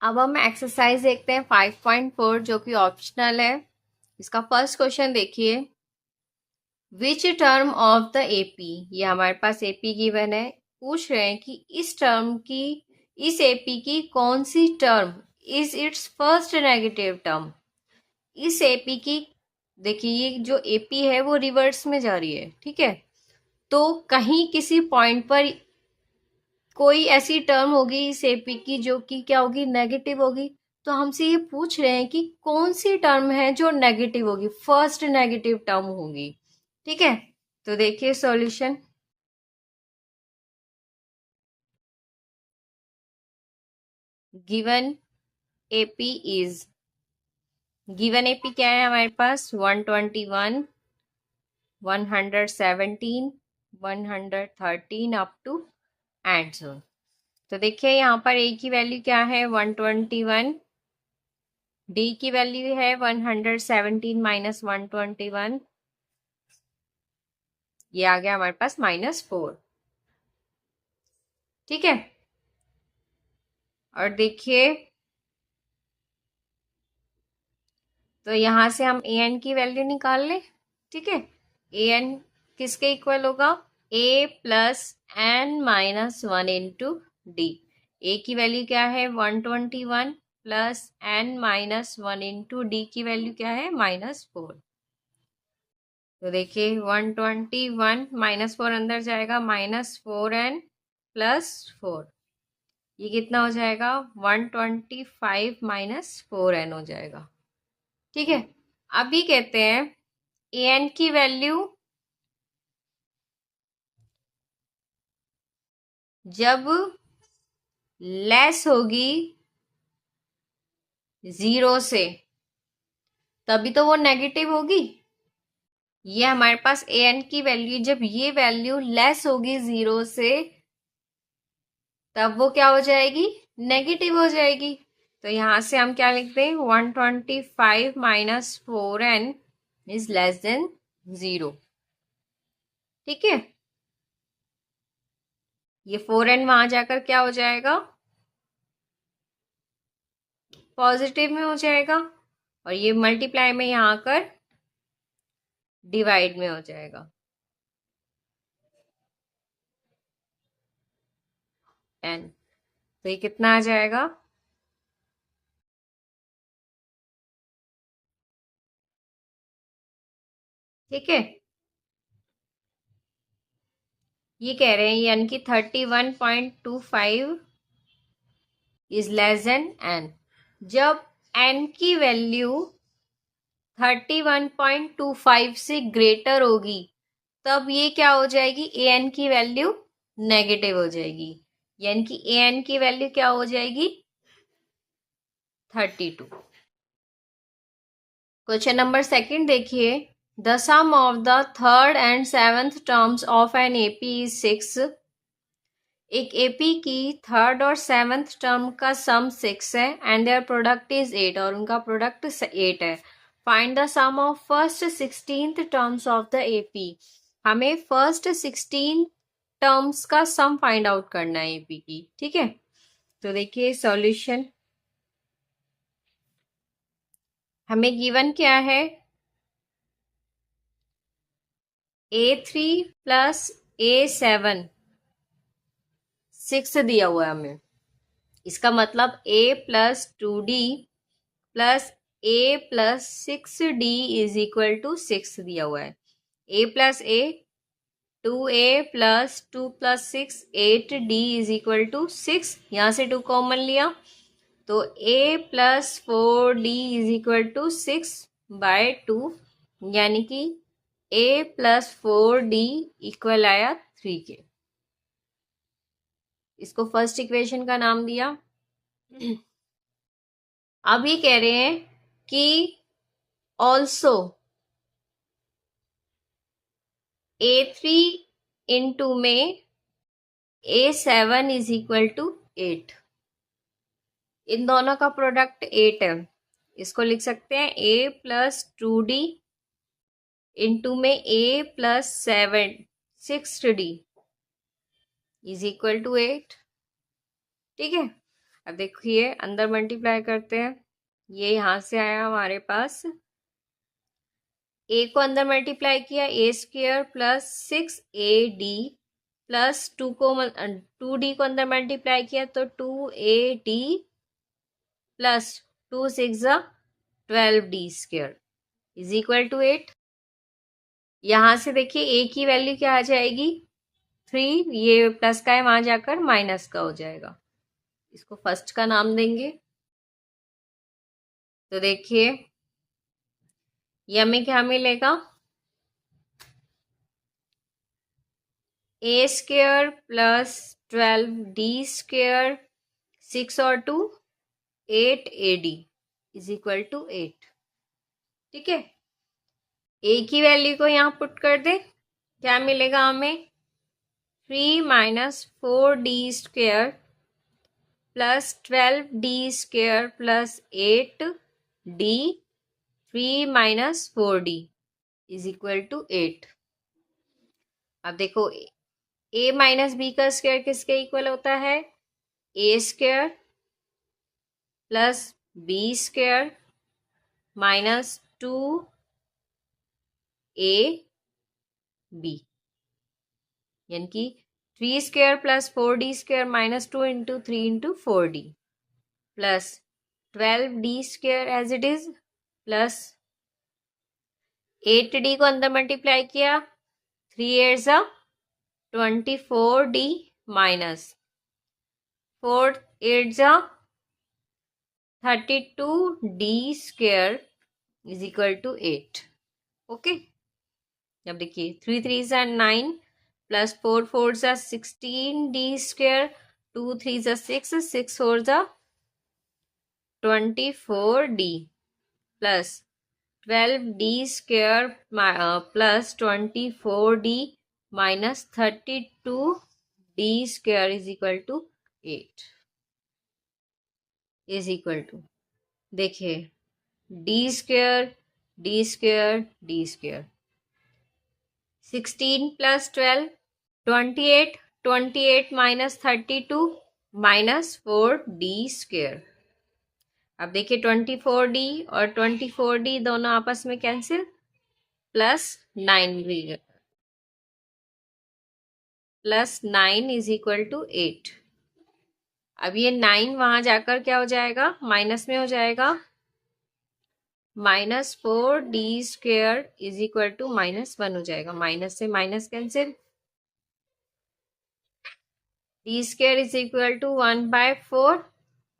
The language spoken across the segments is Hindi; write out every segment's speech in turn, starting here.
अब हम एक्सरसाइज देखते हैं 5.4 जो कि ऑप्शनल है। इसका फर्स्ट क्वेश्चन देखिए, which term of the AP, ये हमारे पास एपी गिवन है, पूछ रहे हैं कि इस एपी की कौन सी term is it's first negative term. इस एपी की, देखिए ये जो एपी है वो रिवर्स में जा रही है, ठीक है। तो कहीं किसी पॉइंट पर कोई ऐसी टर्म होगी इस एपी की जो कि क्या होगी, नेगेटिव होगी। तो हमसे ये पूछ रहे हैं कि कौन सी टर्म है जो नेगेटिव होगी, फर्स्ट नेगेटिव टर्म होगी, ठीक है। तो देखिए solution, given AP is, given AP क्या है हमारे पास, 121, 117, 113 अप टू एंड सो। तो देखिए यहाँ पर ए की वैल्यू क्या है, 121, डी की वैल्यू है 117 माइनस 121, ये आ गया हमारे पास -4, ठीक है। और देखिए, तो यहां से हम ए एन की वैल्यू निकाल लें, ठीक है। ए एन किसके इक्वल होगा, A plus N minus 1 into D. A की वैल्यू क्या है 121 plus N minus 1 into D की वैल्यू क्या है -4। तो देखिए 121 -4 अंदर जाएगा, -4n +4, ये कितना हो जाएगा 125 -4n हो जाएगा, ठीक है। अभी कहते हैं ए एन की वैल्यू जब लेस होगी 0 से तभी तो वो नेगेटिव होगी। ये हमारे पास ए एन की वैल्यू, जब ये वैल्यू लेस होगी 0 से तब वो क्या हो जाएगी, नेगेटिव हो जाएगी। तो यहां से हम क्या लिखते हैं, 125 -4n इज लेस देन 0, ठीक है। ये 4n वहां जाकर क्या हो जाएगा, पॉजिटिव में हो जाएगा, और ये मल्टीप्लाई में यहाँ आकर डिवाइड में हो जाएगा, n। तो ये कितना आ जाएगा, ठीक है। ये कह रहे हैं यानी कि 31.25 इज लेस देन n। जब n की वैल्यू 31.25 से ग्रेटर होगी तब ये क्या हो जाएगी, ए एन की वैल्यू नेगेटिव हो जाएगी, यानी कि ए एन की वैल्यू क्या हो जाएगी 32। क्वेश्चन नंबर सेकंड देखिए, the sum of the third and seventh terms of an AP is 6। एक एपी की थर्ड और सेवंथ टर्म का सम 6 है एंड देयर प्रोडक्ट इज 8, और उनका प्रोडक्ट 8 है। Find the sum of first 16th terms of the AP. हमें फर्स्ट 16 टर्म्स का सम फाइंड आउट करना है एपी की, ठीक है। तो देखिए सॉल्यूशन, हमें गिवन क्या है, A3 प्लस A7 6 दिया हुआ है हमें। इसका मतलब A plus 2D plus A plus 6D is equal to 6 दिया हुआ है। A plus A 2A plus 2 plus 6 8D is equal to 6, यहाँ से 2 कॉमन लिया तो A plus 4D is equal to 6/2, यानी कि A प्लस 4D इक्वल आया 3 के। इसको फर्स्ट इक्वेशन का नाम दिया। अब ये कह रहे हैं कि ऑल्सो A3 इंटू में A7 इज इक्वल टू 8, इन दोनों का प्रोडक्ट 8 है। इसको लिख सकते हैं A प्लस 2D इंटू में A plus 6D is equal to 8, ठीक है। अब देखिए अंदर मल्टीप्लाई करते हैं, ये यहाँ से आया हमारे पास, ए को अंदर मल्टीप्लाई किया, ए square plus 6AD plus 2D को अंदर मल्टीप्लाई किया तो 2AD plus 2 6 12D square is equal to 8। यहाँ से देखिए ए की वैल्यू क्या आ जाएगी 3, ये प्लस का है वहां जाकर माइनस का हो जाएगा, इसको फर्स्ट का नाम देंगे। तो देखिए ये हमें क्या मिलेगा, ए स्क्वेयर प्लस 12D स्क्वेयर 6 और 2 8AD इज इक्वल टू 8। ठीक है, ए की वैल्यू को यहाँ पुट कर दे, क्या मिलेगा हमें 3 minus 4D square plus 12D square plus 8D 3 minus 4D is equal to 8। अब देखो ए माइनस बी का स्क्वायर किसके इक्वल होता है, A square plus B square minus 2AB, यानी कि 3 square plus 4D square minus 2 into 3 into 4D plus 12D square as it is plus 8D को अंदर मल्टीप्लाई किया 3 8 24D minus 4 8 32D square is equal to 8। Okay, अब देखिए 3 3 9 plus 4 4 16D square 2 3 6 6 4 24D plus 12D square plus 24D minus 32D square is equal to 8 is equal to, देखिए D square D square D square 16 plus 12 28 28 minus 32 minus 4D square. अब देखिए 24D और 24D दोनों आपस में cancel, plus 9 is equal to 8। अब ये 9 वहां जाकर क्या हो जाएगा, माइनस में हो जाएगा, minus 4D square is equal to -1 हो जाएगा, माइनस से minus cancel, D square is equal to 1/4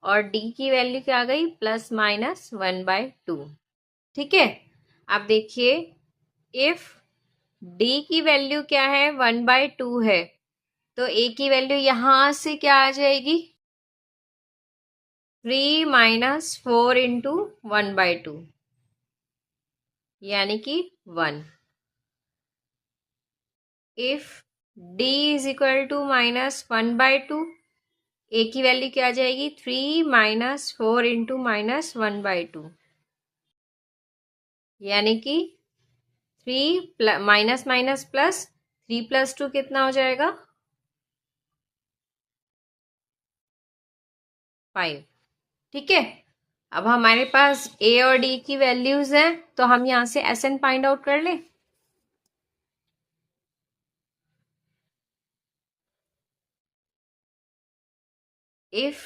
और D की वैल्यू क्या आ गई +-1/2। ठीक है, अब देखिए इफ D की वैल्यू क्या है 1/2 है तो A की वैल्यू यहां से क्या आ जाएगी 3 - 4 इंटू 1/2 यानी कि 1। If D is equal to -1/2, A की वैल्यू क्या आ जाएगी 3 - 4 इंटू -1/2 यानी कि 3 माइनस माइनस प्लस 3 + 2 कितना हो जाएगा 5। ठीक है, अब हमारे पास ए और डी की वैल्यूज हैं तो हम यहां से एस एन फाइंड आउट कर लें। If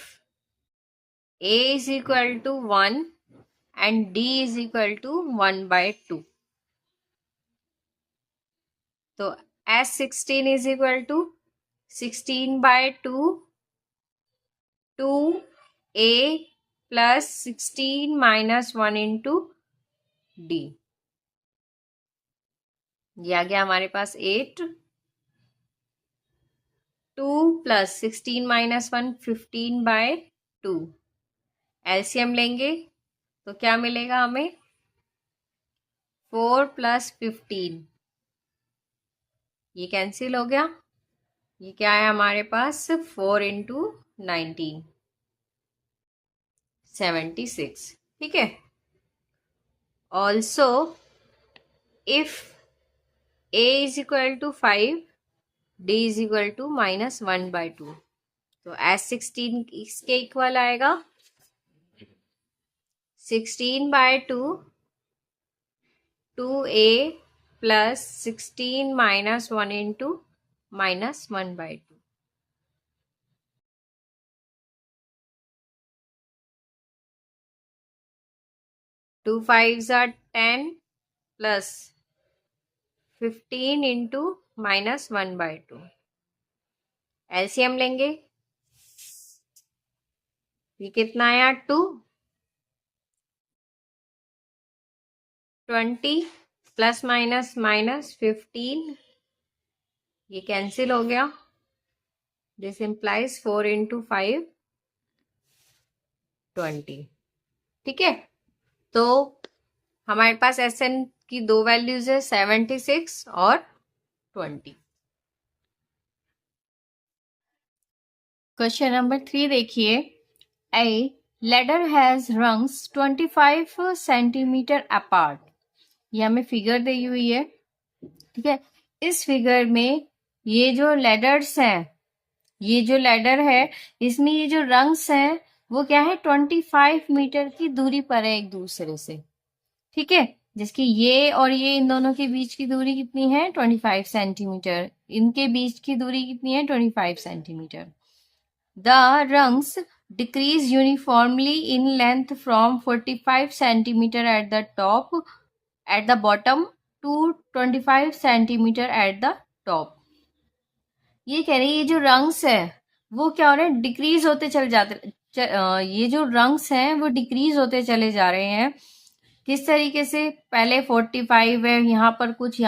a is equal to 1 and d is equal to 1/2 तो S16 is equal to 16/2 2a plus 16 minus 1 into d, ये आ गया हमारे पास 8, 2 plus 16 minus 1 15/2, एलसीएम लेंगे तो क्या मिलेगा हमें 4 + 15, ये कैंसिल हो गया, ये क्या है हमारे पास 4 इंटू 19 76। ठीक है, also if a is equal to 5 d is equal to -1/2 तो S16 इसके इक्वल आएगा 16/2 2a plus 16 minus 1 into -1/2। 2 5s are 10 plus 15 into -1/2। LCM लेंगे, ये कितना आया 2 20 प्लस माइनस -15, ये कैंसिल हो गया। This implies 4 into 5 20। ठीक है, तो हमारे पास एसएन की दो वैल्यूज है 76 और 20। क्वेश्चन नंबर 3 देखिए, a ladder has rungs 25 centimetre apart. ये हमें फिगर दी हुई है। ठीक है, इस फिगर में ये जो लेडर्स हैं, ये जो लेडर है इसमें ये जो रंग्स हैं वो क्या है 25 मीटर की दूरी पर है एक दूसरे से। ठीक है, जिसकी ये और ये इन दोनों के बीच की दूरी कितनी है 25 सेंटीमीटर, इनके बीच की दूरी कितनी है 25 centimetre. The rungs decrease uniformly in length from 45 centimetre at the top at the bottom to 25 centimetre at the top. ये कह रही है ये जो रंग्स है वो क्या हो रहे हैं डिक्रीज होते चले जाते, ये जो रंग्स हैं वो डिक्रीज होते चले जा रहे हैं। किस तरीके से, पहले 45 है, यहाँ पर कुछ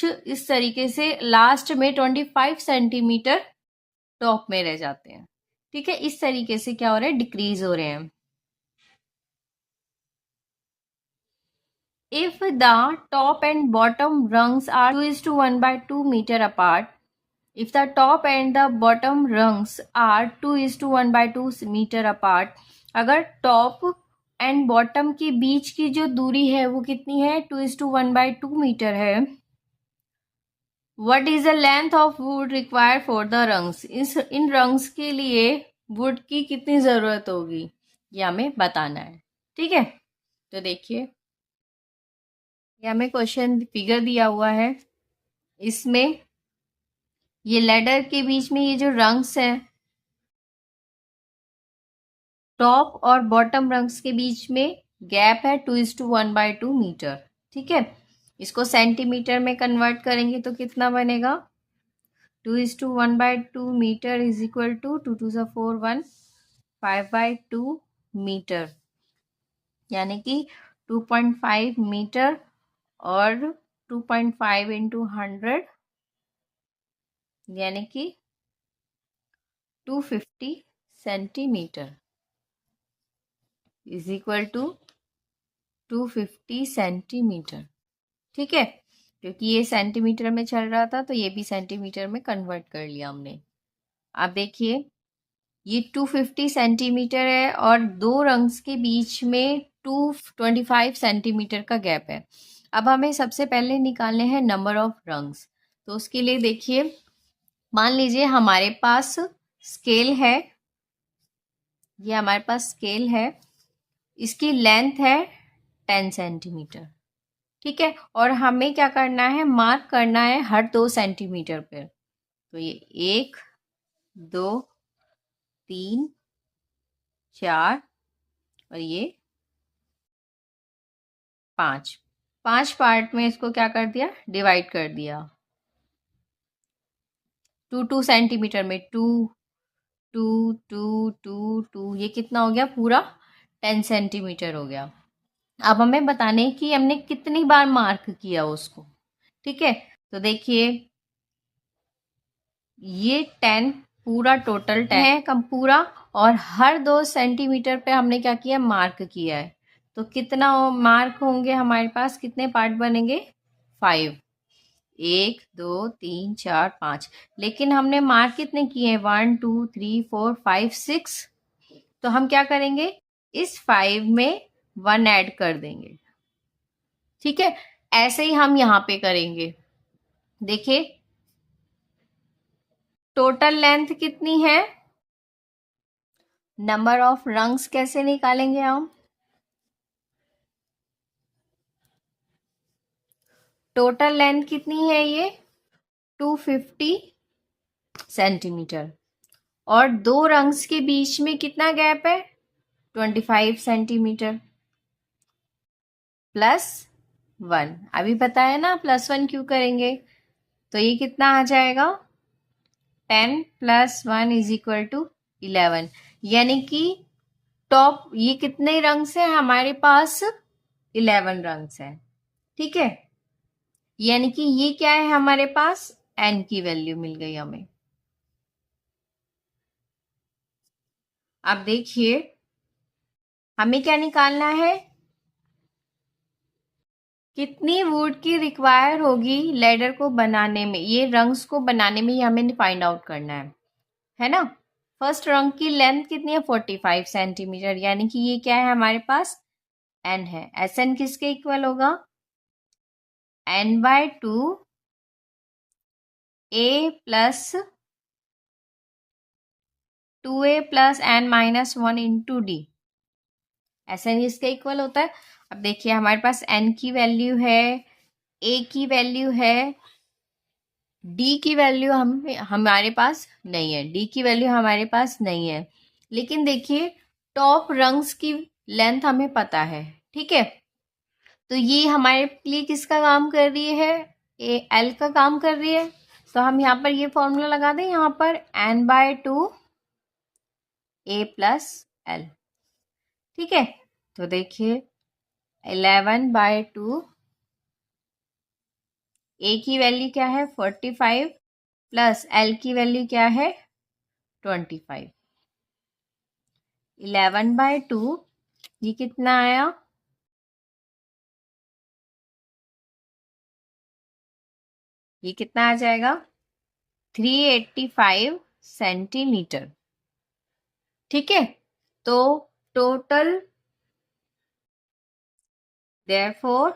इस तरीके से लास्ट में 25 सेंटीमीटर टॉप में रह जाते हैं। ठीक है, इस तरीके से क्या हो रहा है डिक्रीज हो रहे हैं। If the top and bottom rungs are 2:1/2 metre apart, if the top and the bottom rungs are 2:1/2 metre apart, अगर टॉप एंड बॉटम के बीच की जो दूरी है वो कितनी है 2:1/2 मीटर है। What is the length of would required for the rungs, in rungs के लिए वुड की कितनी जरूरत होगी ये हमें बताना है। ठीक है, तो देखिए ये हमें क्वेश्चन फिगर दिया हुआ है, इसमें ये लेडर के बीच में ये जो रंग्स हैं टॉप और बॉटम रंग्स के बीच में गैप है 2:1/2 मीटर। ठीक है, इसको सेंटीमीटर में कन्वर्ट करेंगे तो कितना बनेगा 2:1/2 metre is equal to 2 2 4 1 5/2 metre, यानी कि 2.5 मीटर और 2.5 इंटू 100 यानी कि 250 centimetre is equal to 250 centimetre. ठीक है, क्योंकि ये सेंटीमीटर में चल रहा था तो ये भी सेंटीमीटर में कन्वर्ट कर लिया हमने। अब देखिए ये 250 सेंटीमीटर है और दो रंग्स के बीच में 225 सेंटीमीटर का गैप है। अब हमें सबसे पहले निकालने हैं नंबर ऑफ रंग्स। तो उसके लिए देखिए, मान लीजिए हमारे पास स्केल है, ये हमारे पास स्केल है, इसकी लेंथ है 10 सेंटीमीटर। ठीक है, और हमें क्या करना है मार्क करना है हर 2 सेंटीमीटर पर। तो ये 1 2 3 4 और ये 5 पार्ट में इसको क्या कर दिया डिवाइड कर दिया। 2 सेंटीमीटर में 2 2 2 2 2, ये कितना हो गया पूरा 10 सेंटीमीटर हो गया। अब हमें बताने कि हमने कितनी बार मार्क किया उसको। ठीक है, तो देखिए ये 10 पूरा टोटल 10 है कम पूरा, और हर 2 सेंटीमीटर पे हमने क्या किया मार्क किया है। तो कितना मार्क होंगे हमारे पास, कितने पार्ट बनेंगे 5, 1 2 3 4 5, लेकिन हमने मार्क कितने किए हैं 1 2 3 4 5 6। तो हम क्या करेंगे इस 5 में 1 ऐड कर देंगे। ठीक है, ऐसे ही हम यहाँ पे करेंगे। देखिए टोटल लेंथ कितनी है नंबर ऑफ रंग्स कैसे निकालेंगे हम? टोटल लेंथ कितनी है ये? 250 सेंटीमीटर। और दो रंग्स के बीच में कितना गैप है? 25 सेंटीमीटर +1। अभी बताया ना +1 क्यों करेंगे, तो ये कितना आ जाएगा? 10 + 1 = 11। यानी कि टॉप ये कितने रंग्स हैं हमारे पास? 11 रंग्स हैं। ठीक है, यानी कि ये क्या है हमारे पास? n की वैल्यू मिल गई हमें। अब देखिए हमें क्या निकालना है? कितनी वुड की रिक्वायर होगी लैडर को बनाने में, ये रंग्स को बनाने में, ये हमें फाइंड आउट करना है ना। फर्स्ट रंग की लेंथ कितनी है? 45 सेंटीमीटर, यानी कि ये क्या है हमारे पास? n है। Sn किसके इक्वल होगा? n/2 a + 2a + n-1 × d। Sn इसके इक्वल होता है। अब देखिए हमारे पास n की वैल्यू है, a की वैल्यू है, d की वैल्यू हमारे पास नहीं है, d की वैल्यू हमारे पास नहीं है। लेकिन देखिए टॉप रंग्स की लेंथ हमें पता है। ठीक है, तो ये हमारे लिए किसका काम कर रही है? एल का काम कर रही है। तो हम यहाँ पर ये फॉर्मूला लगा दें, यहाँ पर n/2 a + l। ठीक है, तो देखिए 11/2 a की वैल्यू क्या है? 45 + l की वैल्यू क्या है? 25। 11/2 ये कितना आया? ये कितना आ जाएगा? 385 सेंटीमीटर। ठीक है, तो total therefore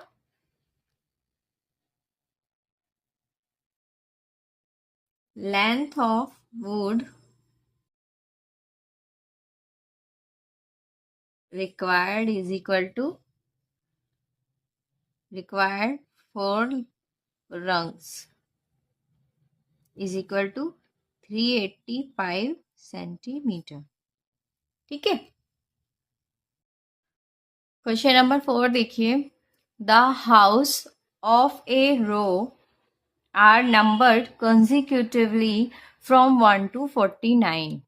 length of wood required is equal to required for rungs is equal to 385 centimetre. ठीक है, क्वेश्चन नंबर 4 देखिए। The house of a row are numbered consecutively from 1 to 49।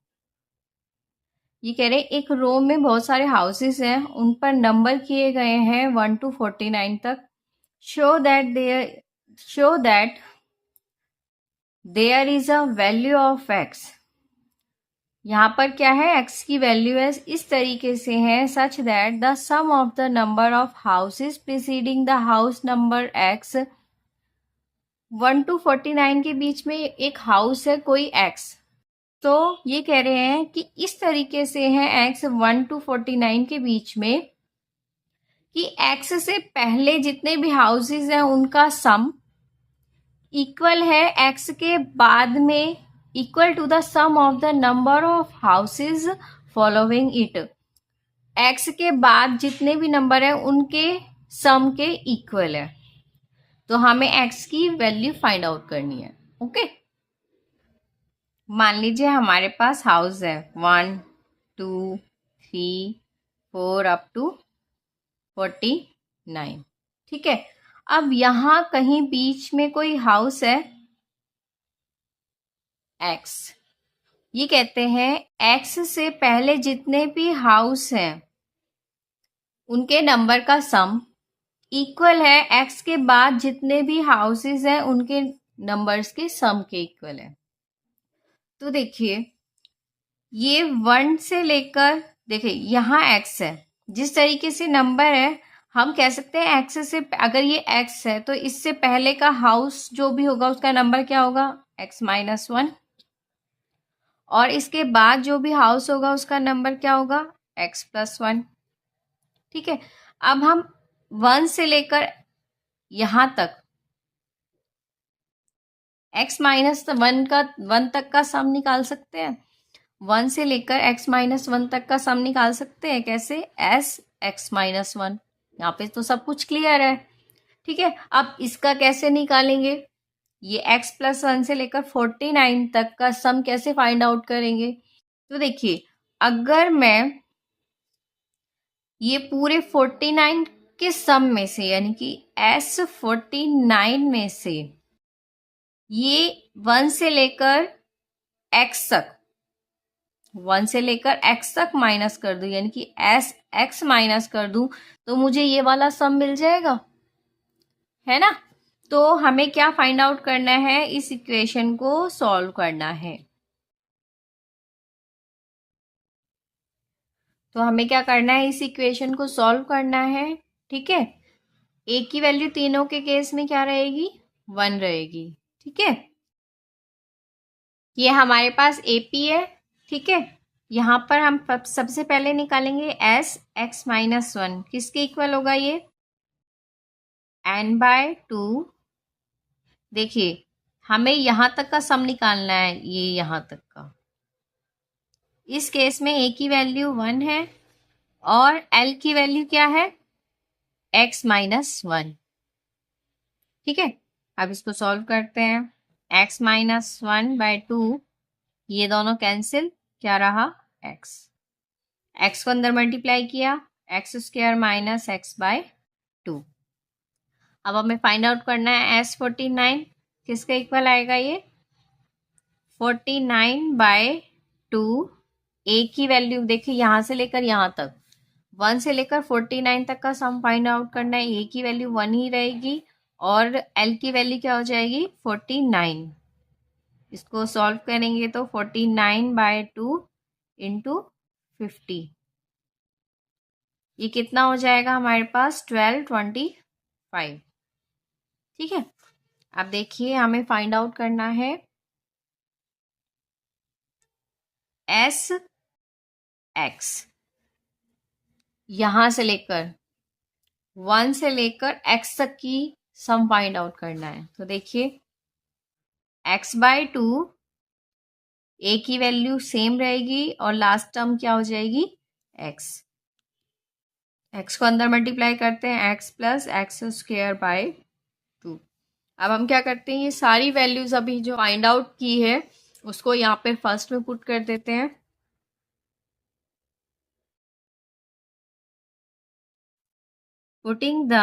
ये कह रहे एक रो में बहुत सारे हाउसेस हैं, उन पर नंबर किए गए हैं 1 to 49 तक। Show that there is a value of x। यहाँ पर क्या है? x की वैल्यू है इस तरीके से है, such that the sum of the number of houses preceding the house number x। 1 to 49 के बीच में एक हाउस है कोई x, तो ये कह रहे हैं कि इस तरीके से है x 1 to 49 के बीच में कि x से पहले जितने भी हाउसेस हैं उनका सम इक्वल है x के बाद में equal to the sum of the number of houses following it. x के बाद जितने भी नंबर हैं उनके सम के इक्वल है, तो हमें x की वैल्यू फाइंड आउट करनी है। ओके, मान लीजिए हमारे पास हाउस है 1 2 3 4 अप टू 49। ठीक है, अब यहाँ कहीं बीच में कोई हाउस है x। ये कहते हैं x से पहले जितने भी हाउस हैं उनके नंबर का सम इक्वल है x के बाद जितने भी हाउसेस हैं उनके नंबर्स के सम के इक्वल है। तो देखिए ये 1 से लेकर, देखिए यहाँ x है, जिस तरीके से नंबर है हम कह सकते हैं x से, अगर ये x है तो इससे पहले का हाउस जो भी होगा उसका नंबर क्या होगा? x-1। और इसके बाद जो भी हाउस होगा उसका नंबर क्या होगा? x+1। ठीक है, अब हम 1 से लेकर यहाँ तक x-1 का 1 तक का सम निकाल सकते हैं। 1 से लेकर x-1 तक का सम निकाल सकते हैं। कैसे? S x-1। यहाँ पे तो सब कुछ क्लियर है। ठीक है, अब इसका कैसे निकालेंगे? ये x+1 से लेकर 49 तक का सम कैसे फाइंड आउट करेंगे? तो देखिए, अगर मैं ये पूरे 49 के सम में से, यानी कि S49 में से ये 1 से लेकर x तक, 1 से लेकर x तक माइनस कर दूं, यानी कि एस एक्स माइनस कर दूं, तो मुझे ये वाला सम मिल जाएगा, है ना? तो हमें क्या फाइंड आउट करना है? इस इक्वेशन को सॉल्व करना है। तो हमें क्या करना है? इस इक्वेशन को सॉल्व करना है। ठीक है, ए की वैल्यू तीनों के केस में क्या रहेगी? 1 रहेगी। ठीक है, ये हमारे पास एपी है। ठीक है, यहाँ पर हम सबसे पहले निकालेंगे एस x-1। किसके इक्वल होगा ये? n/2। देखिए, हमें यहां तक का सम निकालना है, ये यहां तक का। इस केस में a की वैल्यू 1 है और l की वैल्यू क्या है? x-1। ठीक है, अब इसको सॉल्व करते हैं। x-1/2, ये दोनों कैंसिल, क्या रहा? x को अंदर मल्टीप्लाई किया, x² - x/2। अब हमें फाइंड आउट करना है S49। किसका इक्वल आएगा ये? 49/2। ए की वैल्यू देखिए, यहां से लेकर यहां तक, 1 से लेकर 49 तक का सम फाइंड आउट करना है। ए की वैल्यू 1 ही रहेगी और एल की वैल्यू क्या हो जाएगी? 49। इसको सॉल्व करेंगे तो 49/2 इंटू 50, ये कितना हो जाएगा हमारे पास? 1225। ठीक है, अब देखिए, हमें फाइंड आउट करना है एस एक्स, यहां से लेकर 1 से लेकर x तक की सम फाइंड आउट करना है। तो देखिए, x/2, a की वैल्यू सेम रहेगी और लास्ट टर्म क्या हो जाएगी? x को अंदर मल्टीप्लाई करते हैं, x+x²/2। अब हम क्या करते हैं? ये सारी वैल्यूज अभी जो फाइंड आउट की है उसको यहाँ पे फर्स्ट में पुट कर देते हैं। Putting the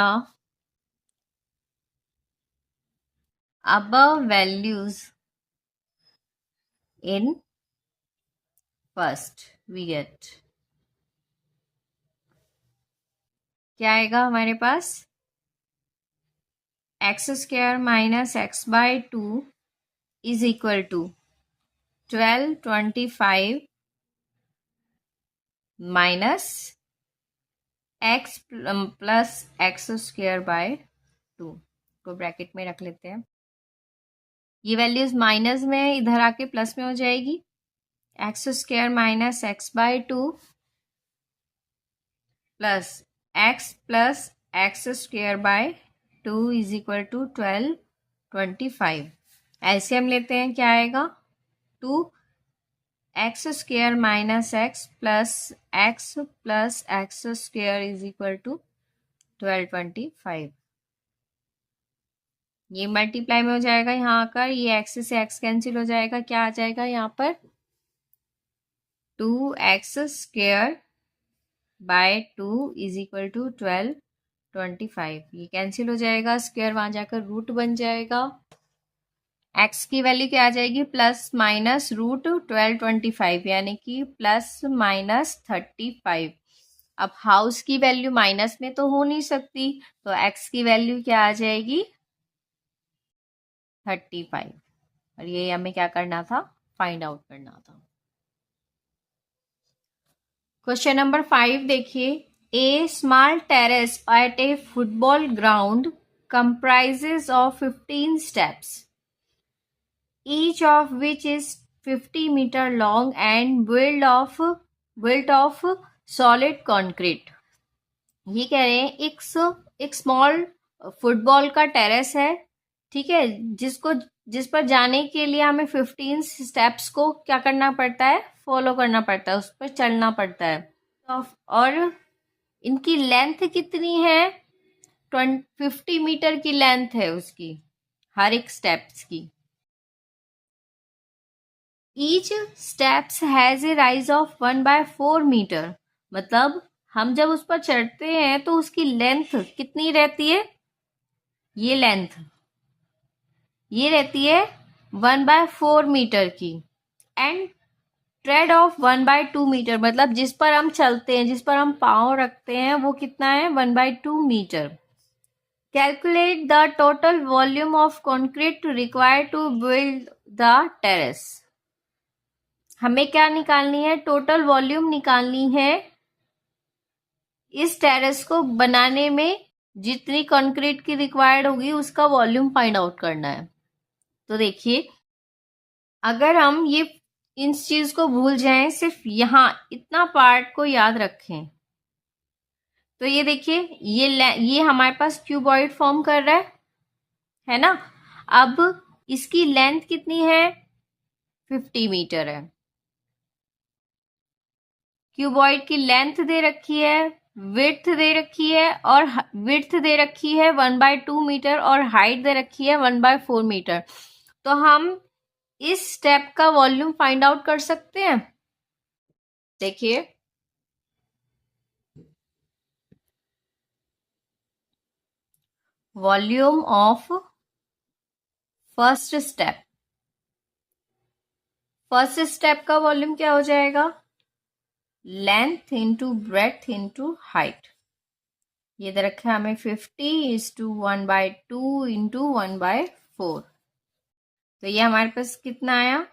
above values in first, we get, क्या आएगा हमारे पास? x² - x/2 is equal to 1225 minus x plus x²/2 को ब्रैकेट में रख लेते हैं। ये वैल्यूज माइनस में इधर आके प्लस में हो जाएगी। x² - x/2 plus x+x²/2 is equal to 1225। LCM लेते हैं, क्या आएगा? 2x² - x x+x² is equal to 1225। ये मल्टीप्लाई में हो जाएगा, यहाँ आकर ये x से x कैंसिल हो जाएगा। क्या आ जाएगा यहाँ पर? 2x²/2 is equal to 1225। ये कैंसिल हो जाएगा, स्क्वायर वहां जाकर रूट बन जाएगा। x की वैल्यू क्या आ जाएगी? +√1225, यानी कि +-35। अब हाउस की वैल्यू माइनस में तो हो नहीं सकती, तो x की वैल्यू क्या आ जाएगी? 35। और ये हमें क्या करना था? फाइंड आउट करना था। क्वेश्चन नंबर 5 देखिए, a small terrace at a football ground comprises of 15 steps, each of which is 50 meter long and built of solid concrete। ये कह रहे हैं एक स्मॉल फुटबॉल का टेरेस है, ठीक है, जिसको जिस पर जाने के लिए हमें 15 स्टेप्स को क्या करना पड़ता है, फॉलो करना पड़ता है, उस पर चलना पड़ता है। और इनकी लेंथ कितनी है, 50 मीटर की लेंथ है उसकी, हर एक स्टेप्स की। Each steps has a rise of 1/4 metre, मतलब हम जब उस पर चढ़ते हैं तो उसकी लेंथ कितनी रहती है, ये लेंथ ये रहती है 1/4 मीटर की। एंड ट्रेड ऑफ 1/2 मीटर, मतलब जिस पर हम चलते हैं, जिस पर हम पाँव रखते हैं, वो कितना है, 1/2 metre. Calculate the total volume of concrete required to build the terrace. हमें क्या निकालनी है, टोटल वॉल्यूम निकालनी है इस टेरेस को बनाने में, जितनी कंक्रीट की रिक्वायर्ड होगी उसका वॉल्यूम फाइंड आउट करना है। तो देखिए, अगर हम ये इस चीज को भूल जाएं, सिर्फ यहाँ इतना पार्ट को याद रखें, तो ये देखिए, ये हमारे पास क्यूबॉइड फॉर्म कर रहा है ना। अब इसकी लेंथ कितनी है, 50 मीटर है। क्यूबॉइड की लेंथ दे रखी है, विड्थ दे रखी है, और विड्थ दे रखी है 1/2 मीटर, और हाइट दे रखी है 1/4 मीटर। तो हम इस स्टेप का वॉल्यूम फाइंड आउट कर सकते हैं। देखिए, volume of first step, first step का वॉल्यूम क्या हो जाएगा, length into breadth into height. ये दे रखा है हमें 50:1/2 इंटू 1/4। तो ये हमारे पास कितना आया,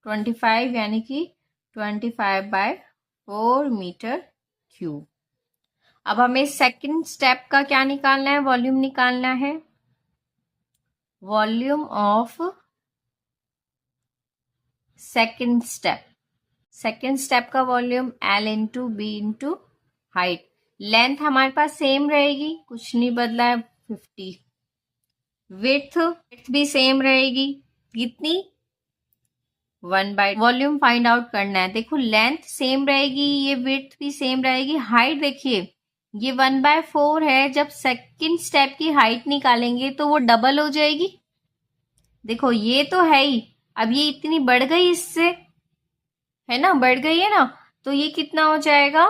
25, यानी कि 25/4 मीटर क्यूब। अब हमें सेकंड स्टेप का क्या निकालना है, वॉल्यूम निकालना है। Volume of second step, second step का volume L into B into height. Length हमारे पास सेम रहेगी, कुछ नहीं बदला है, 50। विड्थ भी सेम रहेगी, कितनी, 1/, वॉल्यूम फाइंड आउट करना है। देखो, लेंथ सेम रहेगी, ये विड्थ भी सेम रहेगी, हाइट देखिए ये 1/4 है, जब सेकंड स्टेप की हाइट निकालेंगे तो वो डबल हो जाएगी। देखो, ये तो है ही, अब ये इतनी बढ़ गई इससे, है ना, बढ़ गई है ना, तो ये कितना हो जाएगा,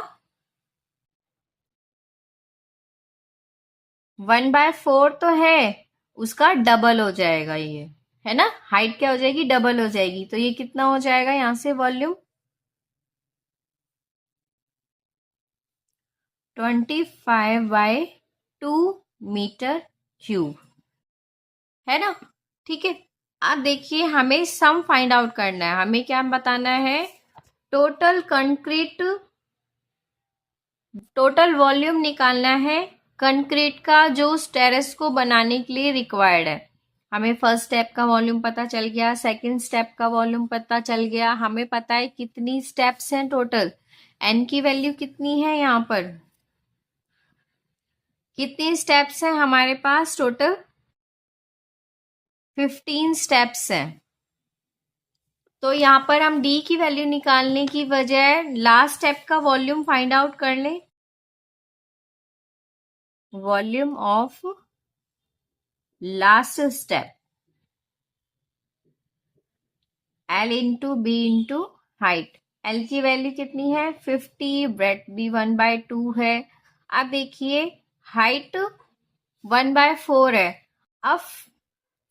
1/4 तो है, उसका डबल हो जाएगा ये, है ना, हाइट क्या हो जाएगी, डबल हो जाएगी। तो ये कितना हो जाएगा यहां से वॉल्यूम, 25/2 मीटर क्यूब, है ना। ठीक है, अब देखिए, हमें सम फाइंड आउट करना है। हमें क्या बताना है, टोटल कंक्रीट, टोटल वॉल्यूम निकालना है कंक्रीट का, जो उस टेरेस को बनाने के लिए रिक्वायर्ड है। हमें फर्स्ट स्टेप का वॉल्यूम पता चल गया, सेकंड स्टेप का वॉल्यूम पता चल गया, हमें पता है कितनी स्टेप्स हैं टोटल, एन की वैल्यू कितनी है, यहाँ पर कितनी स्टेप्स हैं हमारे पास, टोटल 15 स्टेप्स हैं। तो यहाँ पर हम डी की वैल्यू निकालने की बजाय लास्ट स्टेप का वॉल्यूम फाइंड आउट कर लें। Volume of last step, L into B into height. L की वैल्यू कितनी है, 50, ब्रेथ भी 1/2 है। अब देखिए, हाइट 1/4 है। अब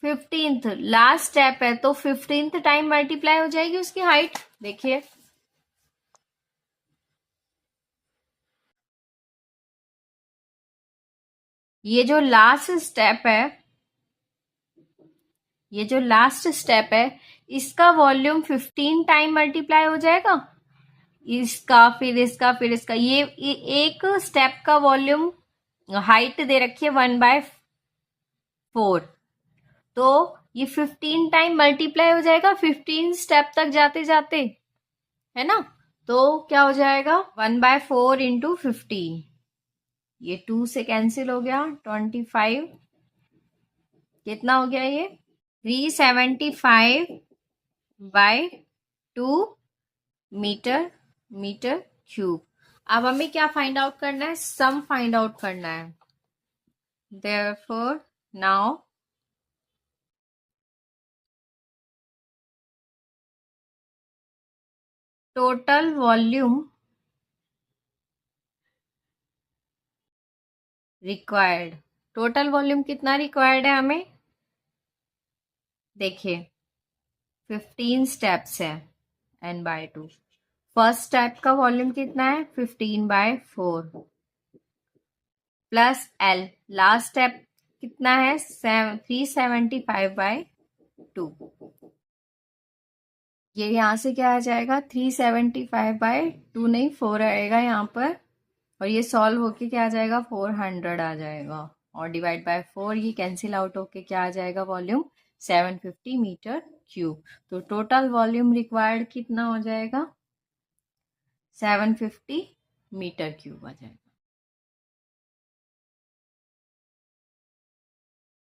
15th लास्ट स्टेप है, तो 15th टाइम मल्टीप्लाई हो जाएगी उसकी हाइट। देखिए, ये जो लास्ट स्टेप है, ये जो लास्ट स्टेप है, इसका वॉल्यूम 15 टाइम मल्टीप्लाई हो जाएगा, इसका फिर इसका फिर इसका, ये एक स्टेप का वॉल्यूम, हाइट दे रखी है 1/4, तो ये 15 टाइम मल्टीप्लाई हो जाएगा 15 स्टेप तक जाते जाते, है ना। तो क्या हो जाएगा, 1/4 इंटू 15, ये 2 से कैंसिल हो गया, 25, कितना हो गया ये 375 बाय 2 मीटर क्यूब। अब हमें क्या फाइंड आउट करना है? सम फाइंड आउट करना है। Therefore, now total volume required. Total volume कितना रिक्वायर्ड है हमें? देखिए 15 स्टेप्स है n/2। फर्स्ट स्टेप का वॉल्यूम कितना है? 15/4 प्लस L। लास्ट स्टेप कितना है? 375/2। ये यहाँ से क्या आ जाएगा? 375/2 नहीं, 4 आएगा यहाँ पर, और ये सॉल्व होके क्या आ जाएगा? 400 आ जाएगा, और डिवाइड बाय 4 ये कैंसिल आउट होके क्या आ जाएगा? Volume 750 metre cube. तो टोटल वॉल्यूम रिक्वायर्ड कितना हो जाएगा? 750 मीटर क्यूब आ जाएगा।